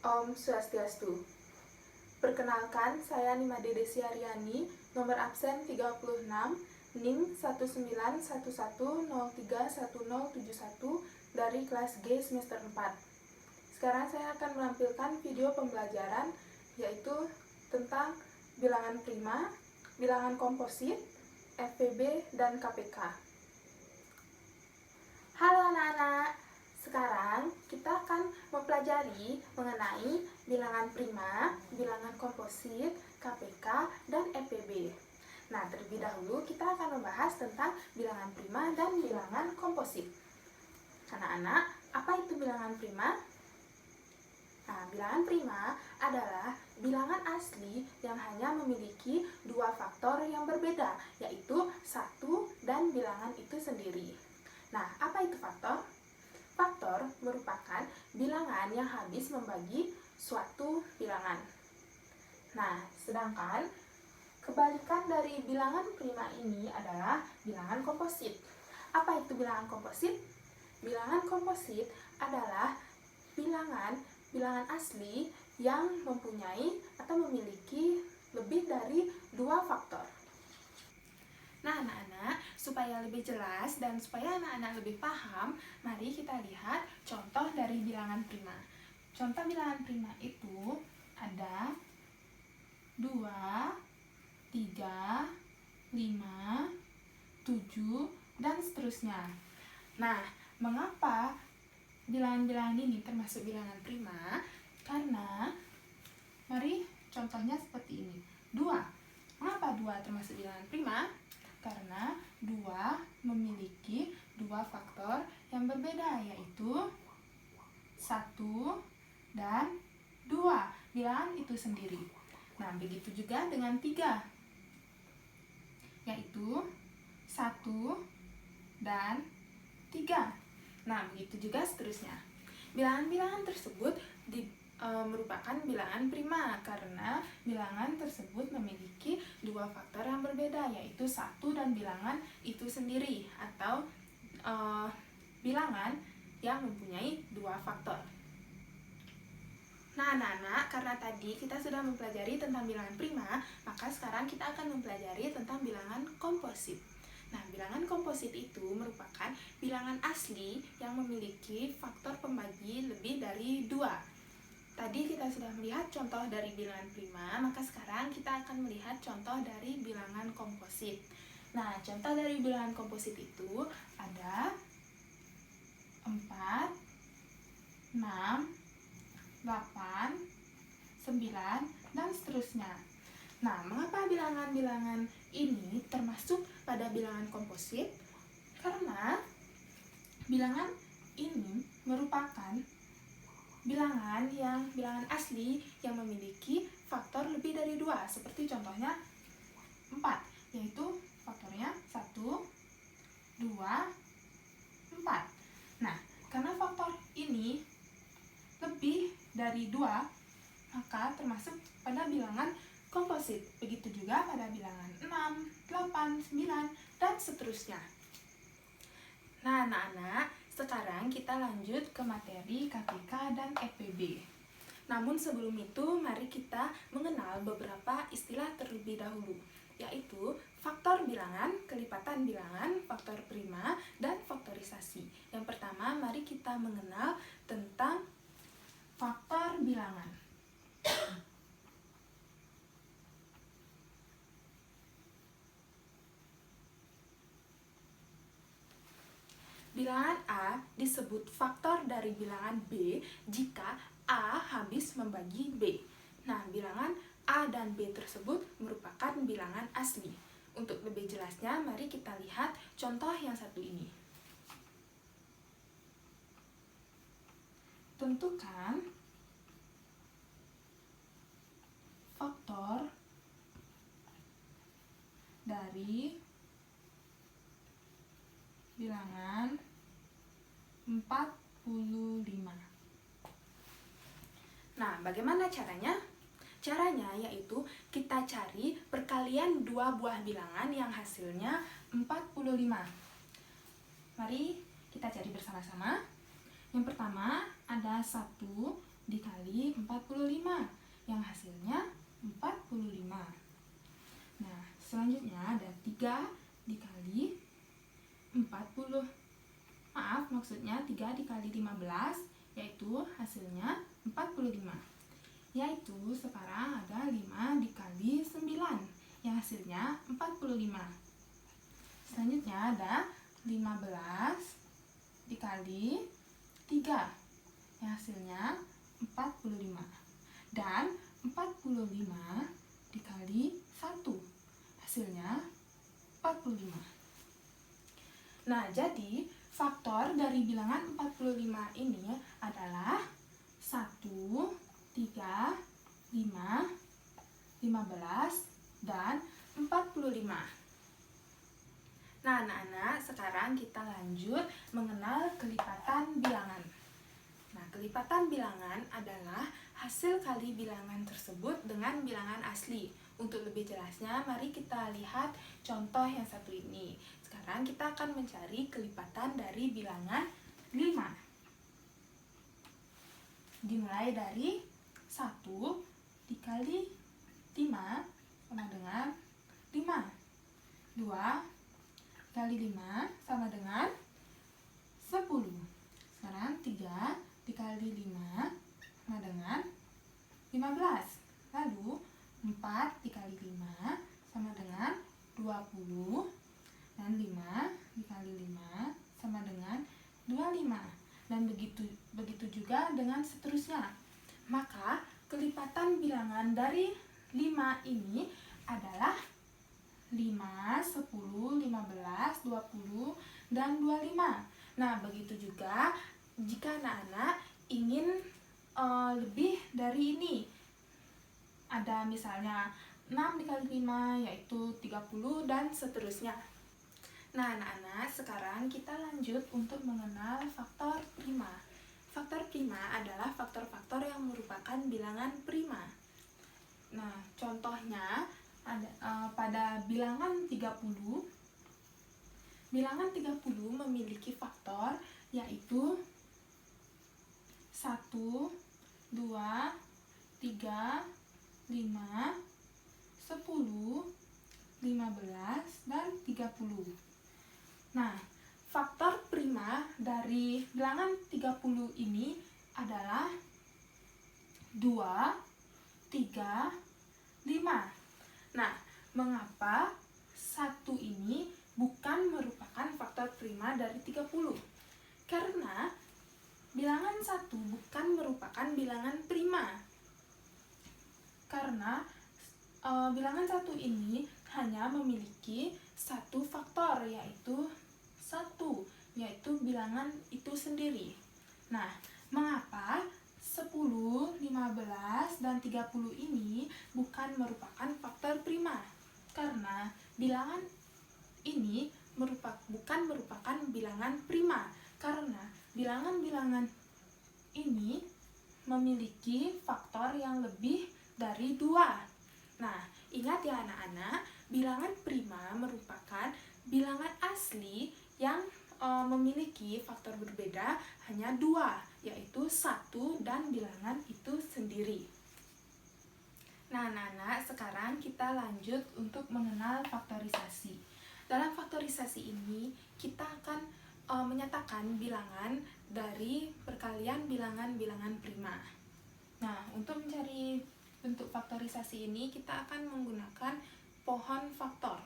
Om Swastiastu. Perkenalkan, saya Nimade Desi Aryani, nomor absen 36, NIM 1911031071 dari kelas G semester 4. Sekarang saya akan menampilkan video pembelajaran, yaitu tentang bilangan prima, bilangan komposit, FPB, dan KPK. Halo anak-anak, sekarang kita akan mempelajari mengenai bilangan prima, bilangan komposit, KPK, dan FPB. Nah, terlebih dahulu kita akan membahas tentang bilangan prima dan bilangan komposit. Anak-anak, apa itu bilangan prima? Nah, bilangan prima adalah bilangan asli yang hanya memiliki dua faktor yang berbeda, yaitu 1 dan bilangan itu sendiri. Nah, apa itu faktor? Faktor merupakan bilangan yang habis membagi suatu bilangan. Nah, sedangkan kebalikan dari bilangan prima ini adalah bilangan komposit. Apa itu bilangan komposit? Bilangan komposit adalah bilangan asli yang mempunyai atau memiliki lebih dari dua faktor. Nah, anak-anak, supaya lebih jelas dan supaya anak-anak lebih paham, mari kita lihat contoh dari bilangan prima. Contoh bilangan prima itu ada 2, 3, 5, 7, dan seterusnya. Nah, mengapa bilangan-bilangan ini termasuk bilangan prima? Karena, mari contohnya seperti ini. 2. Mengapa 2 termasuk bilangan prima? Karena 2 memiliki dua faktor yang berbeda, yaitu 1 dan 2, bilangan itu sendiri. Nah, begitu juga dengan 3, yaitu 1 dan 3. Nah, begitu juga seterusnya. Bilangan-bilangan tersebut merupakan bilangan prima karena bilangan tersebut memiliki dua faktor yang berbeda, yaitu 1 dan bilangan itu sendiri, atau bilangan yang mempunyai dua faktor. Nah, anak-anak, karena tadi kita sudah mempelajari tentang bilangan prima, maka sekarang kita akan mempelajari tentang bilangan komposit. Nah, bilangan komposit itu merupakan bilangan asli yang memiliki faktor pembagi lebih dari 2. Tadi kita sudah melihat contoh dari bilangan prima, maka sekarang kita akan melihat contoh dari bilangan komposit. Nah, contoh dari bilangan komposit itu ada 4, 6, 8, 9, dan seterusnya. Nah, mengapa bilangan-bilangan ini termasuk pada bilangan komposit? Karena bilangan ini merupakan bilangan asli yang memiliki faktor lebih dari 2, seperti contohnya 4, yaitu faktornya 1, 2, 4. Nah, karena faktor ini lebih dari 2, maka termasuk pada bilangan komposit. Begitu juga pada bilangan 6, 8, 9, dan seterusnya. Nah, anak-anak, sekarang kita lanjut ke materi KPK dan FPB. Namun sebelum itu, mari kita mengenal beberapa istilah terlebih dahulu, yaitu faktor bilangan, kelipatan bilangan, faktor prima, dan faktorisasi. Yang pertama, mari kita mengenal tentang faktor bilangan. Bilangan A disebut faktor dari bilangan B jika A habis membagi B. Nah, bilangan A dan B tersebut merupakan bilangan asli. Untuk lebih jelasnya, mari kita lihat contoh yang satu ini. Tentukan faktor dari bilangan 45. Nah, bagaimana caranya? Caranya yaitu kita cari perkalian dua buah bilangan yang hasilnya 45. Mari kita cari bersama-sama. Yang pertama ada 1 dikali 45 yang hasilnya 45. Nah, selanjutnya ada 3 dikali 40. Maksudnya 3 dikali 15 yaitu hasilnya 45. Yaitu sekarang ada 5 dikali 9 yang hasilnya 45. Selanjutnya ada 15 dikali 3 yang hasilnya 45. Dan 45 dikali 1 hasilnya 45. Nah, jadi faktor dari bilangan 45 ini adalah 1, 3, 5, 15, dan 45. Nah, anak-anak, sekarang kita lanjut mengenal kelipatan bilangan. Nah, kelipatan bilangan adalah hasil kali bilangan tersebut dengan bilangan asli. Untuk lebih jelasnya, mari kita lihat contoh yang satu ini. Sekarang kita akan mencari kelipatan dari bilangan 5. Dimulai dari 1 dikali 5 sama dengan 5. 2 dikali 5 sama dengan 10. Sekarang 3 dikali 5 sama dengan 15. Lalu 4 dikali 5 sama dengan 20. Dan 5 dikali 5 sama dengan 25. Dan begitu juga dengan seterusnya. Maka kelipatan bilangan dari 5 ini adalah 5, 10, 15, 20, dan 25. Nah, begitu juga jika anak-anak ingin lebih dari ini. Ada misalnya 6 dikali 5 yaitu 30 dan seterusnya. Nah, anak-anak, sekarang kita lanjut untuk mengenal faktor prima. Faktor prima adalah faktor-faktor yang merupakan bilangan prima. Nah, contohnya ada pada bilangan 30. Bilangan 30 memiliki faktor yaitu 1, 2, 3, 5, 10, 15, dan 30. Nah, faktor prima dari bilangan 30 ini adalah 2, 3, 5. Nah, mengapa 1 ini bukan merupakan faktor prima dari 30? Karena bilangan 1 bukan merupakan bilangan prima. Karena bilangan 1 ini hanya memiliki satu faktor yaitu 1, yaitu bilangan itu sendiri. Nah, mengapa 10, 15, dan 30 ini bukan merupakan faktor prima? Karena bilangan ini bukan merupakan bilangan prima. Karena bilangan-bilangan ini memiliki faktor yang lebih dari 2. Nah, ingat ya anak-anak, bilangan prima merupakan bilangan asli yang memiliki faktor berbeda hanya 2, yaitu 1 dan bilangan itu sendiri. Nah, anak-anak, sekarang kita lanjut untuk mengenal faktorisasi. Dalam faktorisasi ini, kita akan menyatakan bilangan dari perkalian bilangan-bilangan prima. Nah, untuk mencari bentuk faktorisasi ini, kita akan menggunakan pohon faktor.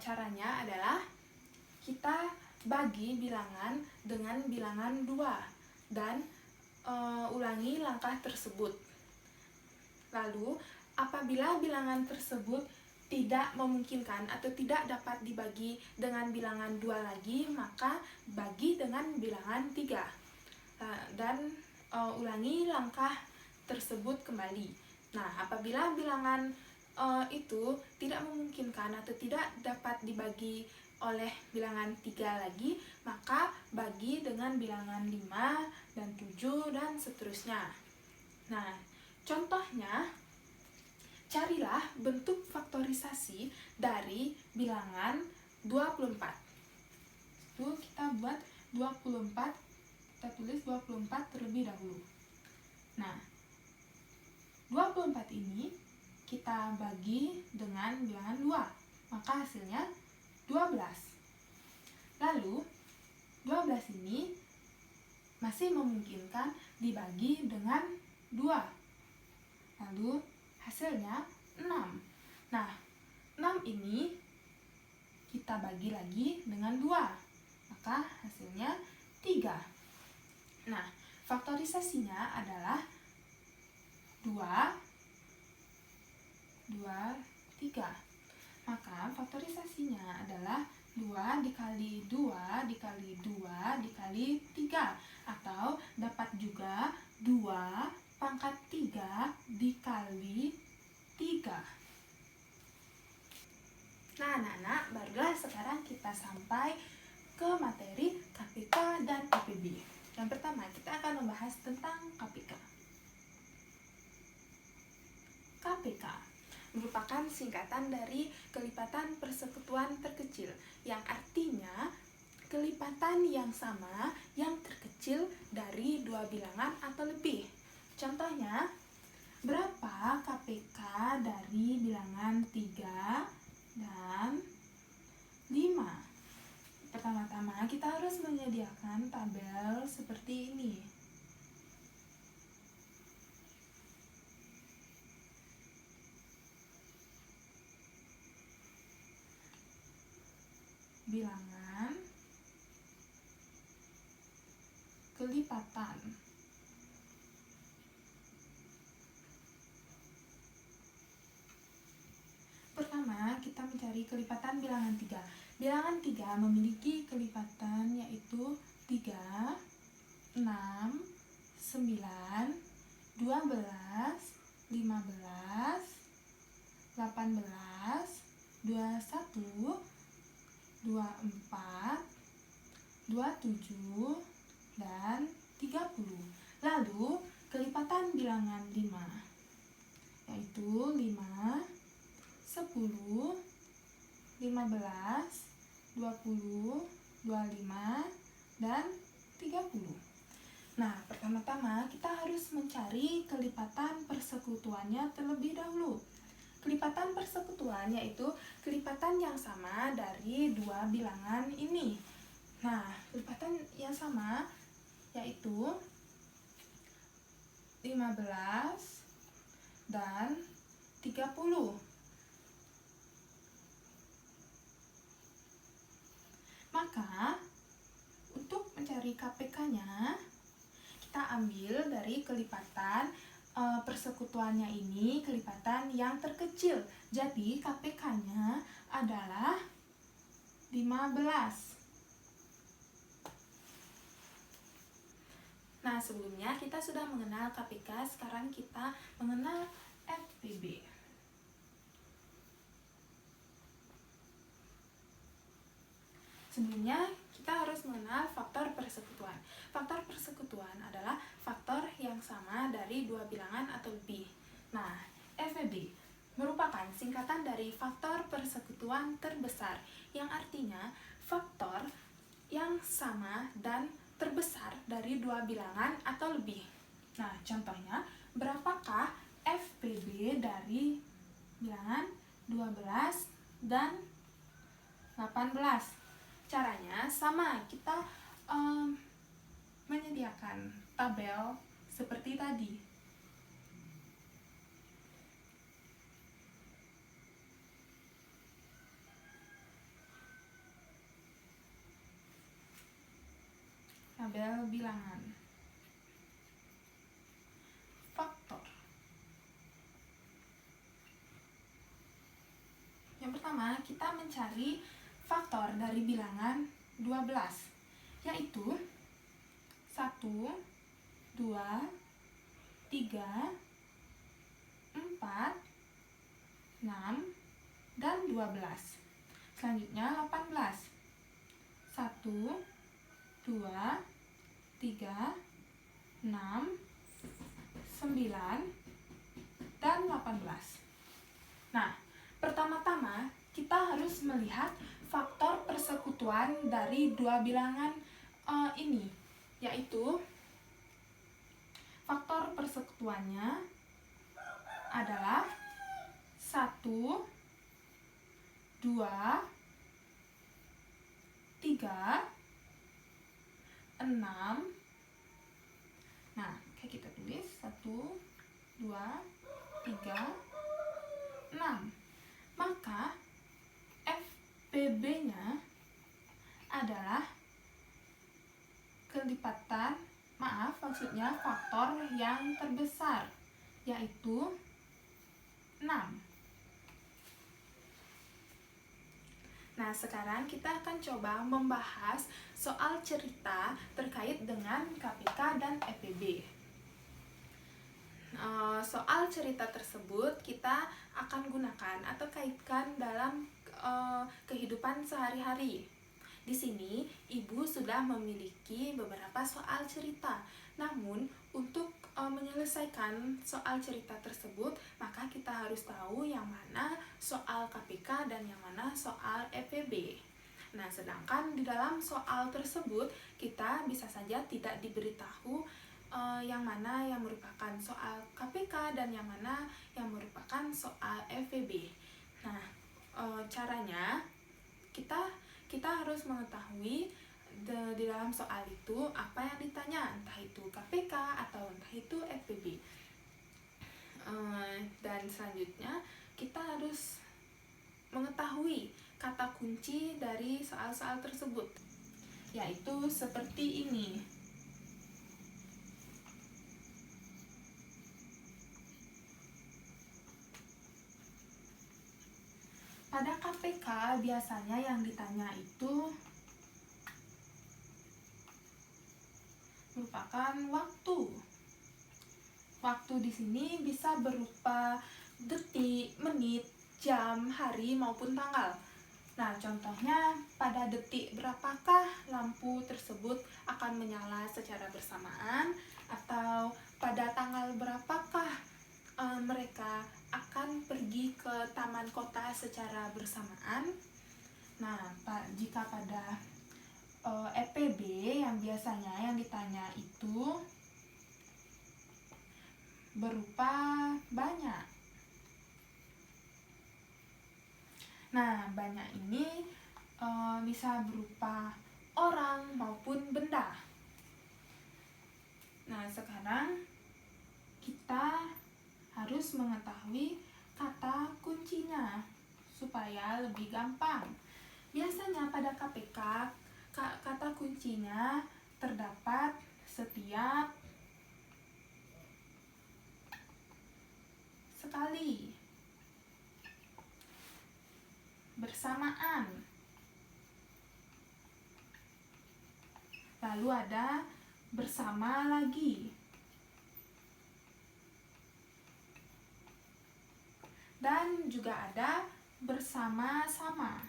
Caranya adalah kita bagi bilangan dengan bilangan 2 dan ulangi langkah tersebut. Lalu, apabila bilangan tersebut tidak memungkinkan atau tidak dapat dibagi dengan bilangan 2 lagi, maka bagi dengan bilangan 3. Dan ulangi langkah tersebut kembali. Nah, apabila bilangan itu tidak memungkinkan atau tidak dapat dibagi oleh bilangan 3 lagi, maka bagi dengan bilangan 5 dan 7 dan seterusnya. Nah, contohnya, carilah bentuk faktorisasi dari bilangan 24. Itu kita buat 24 kita tulis 24 terlebih dahulu. Nah, 24 ini kita bagi dengan bilangan 2, maka hasilnya 12. Lalu, 12 ini masih memungkinkan dibagi dengan 2. Lalu, hasilnya 6. Nah, 6 ini kita bagi lagi dengan 2, maka hasilnya 3. Nah, faktorisasinya adalah 2, 3. Maka faktorisasinya adalah 2 dikali 2 dikali 2 dikali 3. Atau dapat juga 2 pangkat 3 dikali 3. Nah, anak-anak, barulah sekarang kita sampai ke materi KPK dan EPB. Yang pertama, kita akan membahas tentang KPK. KPK merupakan singkatan dari kelipatan persekutuan terkecil, yang artinya kelipatan yang sama yang terkecil dari 2 bilangan atau lebih. Contohnya, berapa KPK dari bilangan 3 dan 5? Pertama-tama kita harus menyediakan tabel seperti ini. Bilangan kelipatan. Pertama, kita mencari kelipatan bilangan 3. Bilangan 3 memiliki kelipatan yaitu 3, 6, 9, 12, 15, 18, 21, 24, 27, dan 30. Lalu, kelipatan bilangan 5 yaitu 5, 10, 15, 20, 25, dan 30. Nah, pertama-tama kita harus mencari kelipatan persekutuannya terlebih dahulu. Kelipatan persekutuan yaitu kelipatan yang sama dari 2 bilangan ini. Nah, kelipatan yang sama yaitu 15 dan 30. Maka, untuk mencari KPK-nya, kita ambil dari kelipatan persekutuannya ini, kelipatan yang terkecil. Jadi, KPK-nya adalah 15. Nah, sebelumnya kita sudah mengenal KPK, sekarang kita mengenal FPB. Sebelumnya, kita harus mengenal faktor persekutuan. Faktor persekutuan adalah faktor yang sama dari 2 bilangan atau lebih. Nah, FPB merupakan singkatan dari faktor persekutuan terbesar, yang artinya faktor yang sama dan terbesar dari 2 bilangan atau lebih. Nah, contohnya, berapakah FPB dari bilangan 12 dan 18? Caranya sama, kita menyediakan tabel seperti tadi. Tabel bilangan. Faktor. Yang pertama, kita mencari faktor dari bilangan 12, yaitu 1, 2, 3, 4, 6, dan 12. Selanjutnya 18. 1, 2, 3, 6, 9, dan 18. Nah, pertama-tama kita harus melihat faktor persekutuan dari 2 bilangan ini. yaitu faktor persekutuannya adalah 1, 2, 3, 6. Nah, kayak kita tulis 1, 2, 3, 6. Maka FPB-nya adalah maksudnya faktor yang terbesar, yaitu 6. Nah, sekarang kita akan coba membahas soal cerita terkait dengan KPK dan EPB. Soal cerita tersebut kita akan gunakan atau kaitkan dalam kehidupan sehari-hari. Di sini, Ibu sudah memiliki beberapa soal cerita. Namun, untuk menyelesaikan soal cerita tersebut, maka kita harus tahu yang mana soal KPK dan yang mana soal EPB. Nah, sedangkan di dalam soal tersebut, kita bisa saja tidak diberitahu yang mana yang merupakan soal KPK dan yang mana yang merupakan soal EPB. Nah, caranya kita harus mengetahui di dalam soal itu apa yang ditanya, entah itu KPK atau entah itu EPB. Dan selanjutnya kita harus mengetahui kata kunci dari soal-soal tersebut, yaitu seperti ini. Pada KPK biasanya yang ditanya itu merupakan waktu. Waktu di sini bisa berupa detik, menit, jam, hari maupun tanggal. Nah, contohnya pada detik berapakah lampu tersebut akan menyala secara bersamaan, atau pada tanggal berapakah mereka akan pergi ke taman kota secara bersamaan. Nah, jika pada EPB yang biasanya yang ditanya itu berupa banyak. Nah, banyak ini bisa berupa orang maupun benda. Nah, sekarang kita harus mengetahui kata kuncinya supaya lebih gampang. Biasanya pada KPK kata kuncinya terdapat setiap sekali, bersamaan, lalu ada bersama lagi, dan juga ada bersama-sama.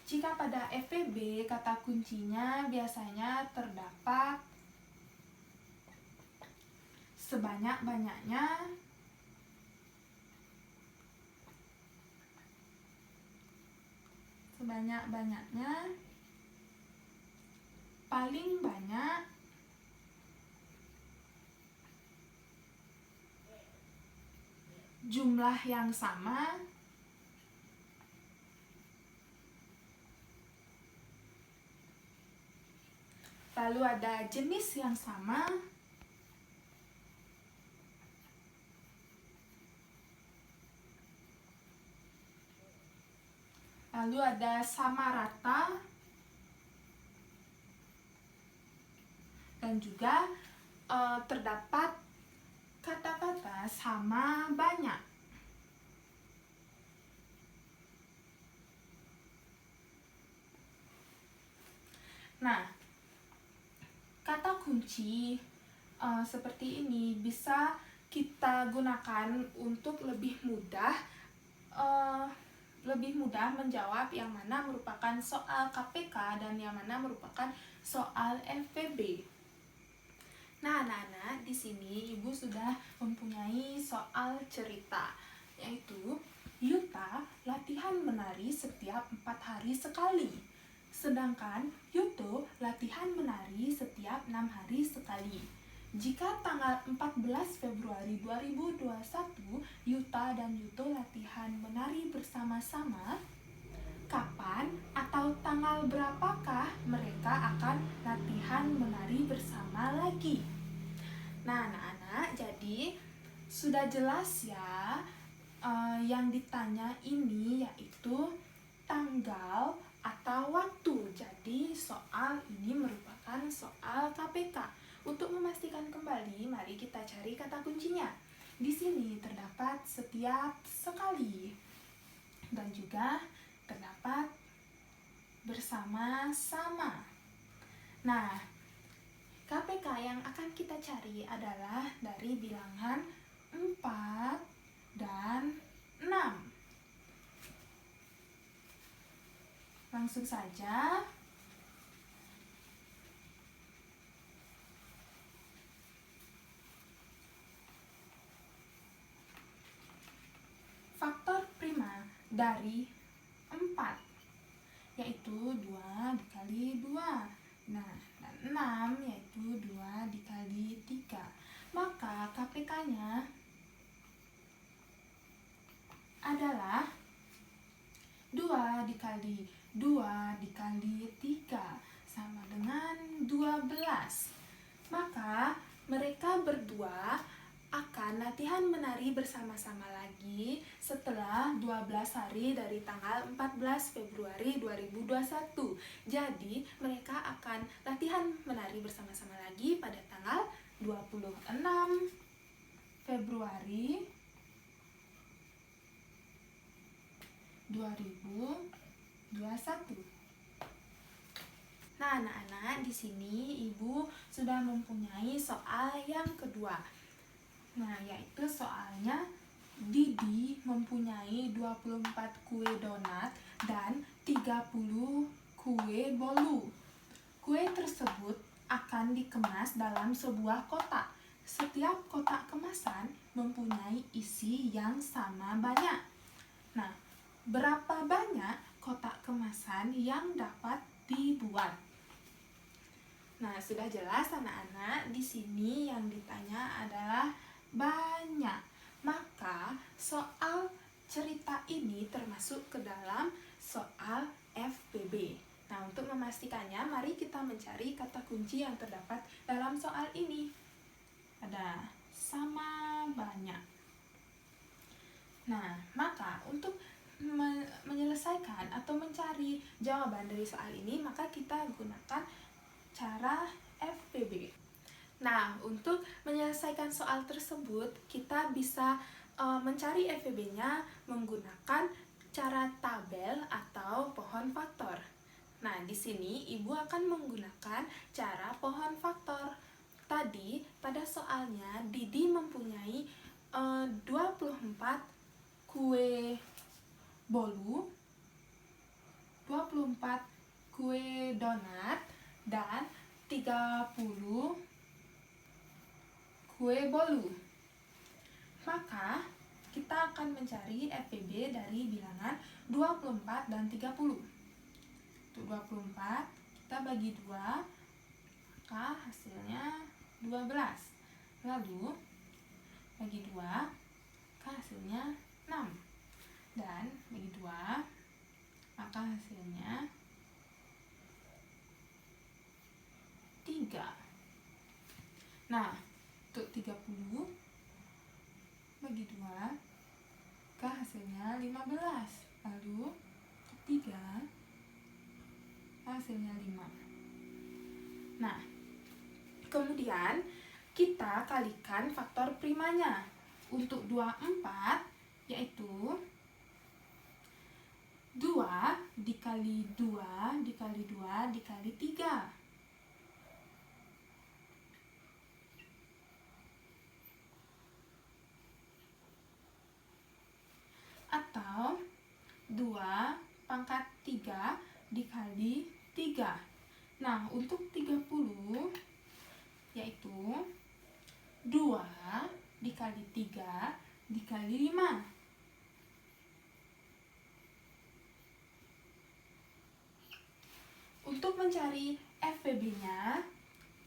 Jika pada EPB kata kuncinya biasanya terdapat sebanyak-banyaknya, paling banyak, jumlah yang sama, lalu ada jenis yang sama, lalu ada sama rata, dan juga terdapat kata-kata sama banyak. Nah, kata kunci seperti ini bisa kita gunakan untuk lebih mudah menjawab yang mana merupakan soal KPK dan yang mana merupakan soal FPB. Nah, anak-anak, di sini Ibu sudah mempunyai soal cerita, yaitu Yuta latihan menari setiap 4 hari sekali. Sedangkan Yuto latihan menari setiap 6 hari sekali. Jika tanggal 14 Februari 2021 Yuta dan Yuto latihan menari bersama-sama, kapan atau tanggal berapakah mereka akan latihan menari bersama lagi? Nah, anak-anak, jadi sudah jelas ya, yang ditanya ini yaitu tanggal atau waktu. Jadi soal ini merupakan soal KPK. Untuk memastikan kembali, mari kita cari kata kuncinya. Di sini terdapat setiap sekali dan juga terdapat bersama-sama. Nah, KPK yang akan kita cari adalah dari bilangan 4 dan 6. Langsung saja. Faktor prima dari 4 yaitu 2 dikali 2. Nah, dan 6 yaitu 2 dikali 3. Maka KPK-nya adalah 2 dikali 2 dikali 3 sama dengan 12. Maka mereka berdua akan latihan menari bersama-sama lagi setelah 12 hari dari tanggal 14 Februari 2021. Jadi mereka akan latihan menari bersama-sama lagi pada tanggal 26 Februari 2021. Nah, anak-anak, di sini Ibu sudah mempunyai soal yang kedua. Nah, yaitu soalnya Didi mempunyai 24 kue donat dan 30 kue bolu. Kue tersebut akan dikemas dalam sebuah kotak. Setiap kotak kemasan mempunyai isi yang sama banyak. Nah, berapa banyak kotak kemasan yang dapat dibuat? Nah, sudah jelas anak-anak, di sini yang ditanya adalah banyak. Maka soal cerita ini termasuk ke dalam soal FPB. Nah, untuk memastikannya, mari kita mencari kata kunci yang terdapat dalam soal ini. Ada sama banyak. Nah, maka untuk menyelesaikan atau mencari jawaban dari soal ini, maka kita gunakan cara FPB. Nah, untuk menyelesaikan soal tersebut, kita bisa mencari FPB-nya menggunakan cara tabel atau pohon faktor. Nah, di sini Ibu akan menggunakan cara pohon faktor. Tadi pada soalnya Didi mempunyai 24 kue bolu, 24 kue donat, dan 30 kue bolu. Maka kita akan mencari FPB dari bilangan 24 dan 30. Untuk 24 kita bagi 2, maka hasilnya 12. Lalu bagi 2, maka hasilnya 6. Dan bagi 2, maka hasilnya 3. Nah, untuk 30 bagi 2, maka hasilnya 15. Lalu 3, hasilnya 5. Nah, kemudian kita kalikan faktor primanya. Untuk 24 yaitu 2 dikali 2 dikali 2 dikali 3. Atau 2 pangkat 3 dikali 3. Nah, untuk 30 yaitu 2 dikali 3 dikali 5. Untuk mencari FVB-nya,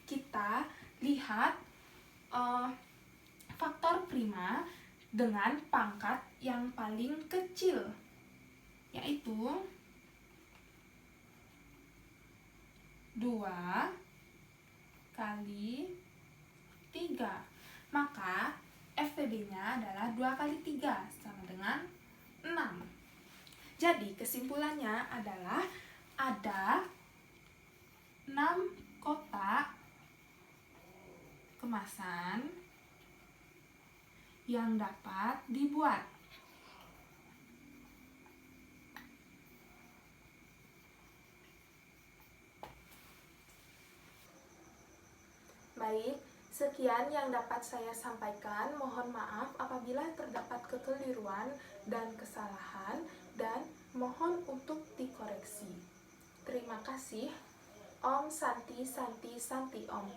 kita lihat faktor prima dengan pangkat yang paling kecil, yaitu 2 kali 3. Maka FVB-nya adalah 2 kali 3 sama dengan 6. Jadi kesimpulannya adalah ada 6 kotak kemasan yang dapat dibuat. Baik, sekian yang dapat saya sampaikan. Mohon maaf apabila terdapat kekeliruan dan kesalahan, dan mohon untuk dikoreksi. Terima kasih. Om Santi Santi Santi Om.